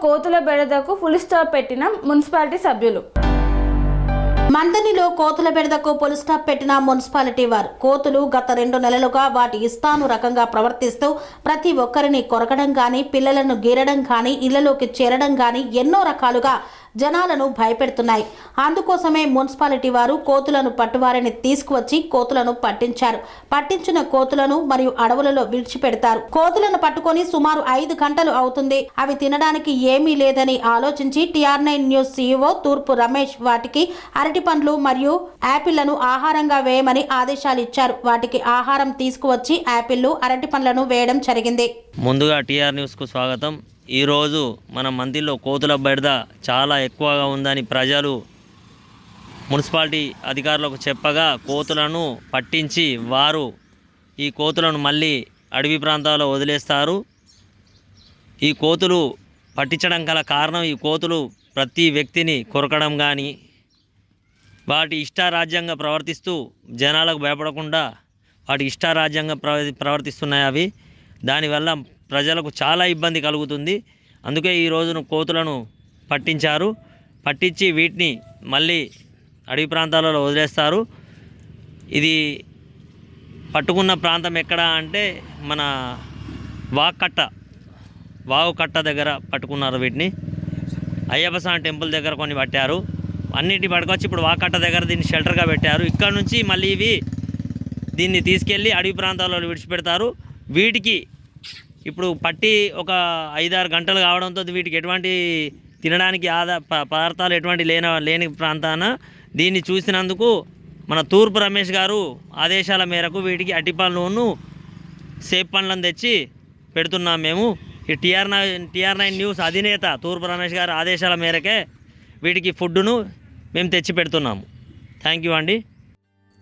కోతుల బెడదకు full stop పెట్టిన municipality సభ్యులు. మందనిలో కోతుల బెడదకు ఫుల్ స్టాప్ పెట్టిన మున్సిపాలిటీ వారు. కోతులు గత 2 నెలలుగా వాటి ఇష్టాను రకంగా ప్రవర్తిస్తూ ప్రతి ఒక్కరిని కొరకడం గాని, పిల్లలను గీరడం గాని, ఇళ్లలోకి చేరడం గాని ఎన్నో రకాలుగా జనాలను భయపెడుతున్నాయి. అందుకోసమే మున్సిపాలిటీ వారు కోతులను పట్టువారిని తీసుకువచ్చి కోతులను పట్టించారు. పట్టించిన కోతులను మరియు అడవులలో విడిచిపెడతారు. కోతులను పట్టుకొని సుమారు 5 గంటలు అవుతుంది. అవి తినడానికి ఏమీ లేదని ఆలోచించి TR9 న్యూస్ CEO తూర్పు రమేష్ వాటికి అరటి పండ్లు మరియు యాపిళ్లను ఆహారంగా వేయమని ఆదేశాలు ఇచ్చారు. వాటికి ఆహారం తీసుకువచ్చి యాపిళ్లు, అరటి పండ్లను వేయడం జరిగింది. ముందుగా TR న్యూస్కు స్వాగతం. ఈరోజు మన మందిలో కోతుల బెడద చాలా ఎక్కువగా ఉందని ప్రజలు మున్సిపాలిటీ అధికారులకు చెప్పగా కోతులను పట్టించి వారు ఈ కోతులను మళ్ళీ అడవి ప్రాంతాల్లో వదిలేస్తారు. ఈ కోతులు పట్టించడం గల కారణం ఈ కోతులు ప్రతి వ్యక్తిని కొరకడం కానీ వాటి ఇష్టారాజ్యంగా ప్రవర్తిస్తూ జనాలకు భయపడకుండా వాటి ఇష్టారాజ్యంగా ప్రవర్తిస్తున్నాయి. అవి దానివల్ల ప్రజలకు చాలా ఇబ్బంది కలుగుతుంది. అందుకే ఈ రోజును కోతులను పట్టించి వీటిని మళ్ళీ అడవి ప్రాంతాలలో వదిలేస్తారు. ఇది పట్టుకున్న ప్రాంతం ఎక్కడ అంటే మన వాగు కట్ట దగ్గర పట్టుకున్నారు. వీటిని అయ్యప్ప స్వామి టెంపుల్ దగ్గర కొన్ని పట్టారు. అన్నిటి పట్టుకొచ్చి ఇప్పుడు వాగు కట్ట దగ్గర దీన్ని షెల్టర్గా పెట్టారు. ఇక్కడ నుంచి మళ్ళీ దీన్ని తీసుకెళ్ళి అడవి ప్రాంతాలలో విడిచిపెడతారు. వీటికి ఇప్పుడు పట్టి ఒక 5-6 గంటలు కావడంతో వీటికి ఎటువంటి తినడానికి పదార్థాలు ఎటువంటి లేని ప్రాంతాన దీన్ని చూసినందుకు మన తూర్పు రమేష్ గారు ఆదేశాల మేరకు వీటికి అరటి పండ్లను, సేబ్ పండ్లను తెచ్చి పెడుతున్నాం. మేము ఈ TR9 న్యూస్ అధినేత తూర్పు రమేష్ గారు ఆదేశాల మేరకే వీటికి ఫుడ్ను మేము తెచ్చి పెడుతున్నాము. థ్యాంక్ యూ అండి.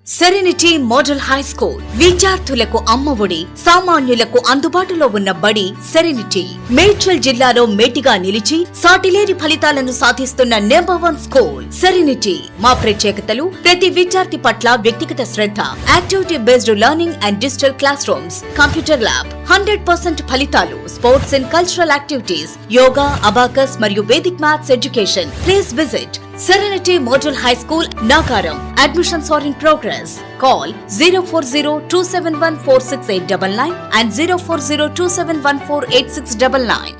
సెరెనిటీ మోడల్ హై స్కూల్ విద్యార్థులకు అమ్మఒడి, సామాన్యులకు అందుబాటులో ఉన్న బడి సెరెనిటీ. మేడ్చల్ జిల్లాలో మేటిగా నిలిచి సాటిలేని ఫలితాలను సాధిస్తున్న నంబర్ 1 స్కూల్ సెరెనిటీ. మా ప్రత్యేకతలు ప్రతి విద్యార్థి పట్ల వ్యక్తిగత శ్రద్ధ, activity based learning and digital classrooms, computer lab, 100% ఫలితాలు, sports and cultural activities, yoga, abacus మరియు Vedic maths education. Please visit Serenity Model High School, Nagaram. Admissions are in progress. Call 040-271-46899 and 040-271-48699.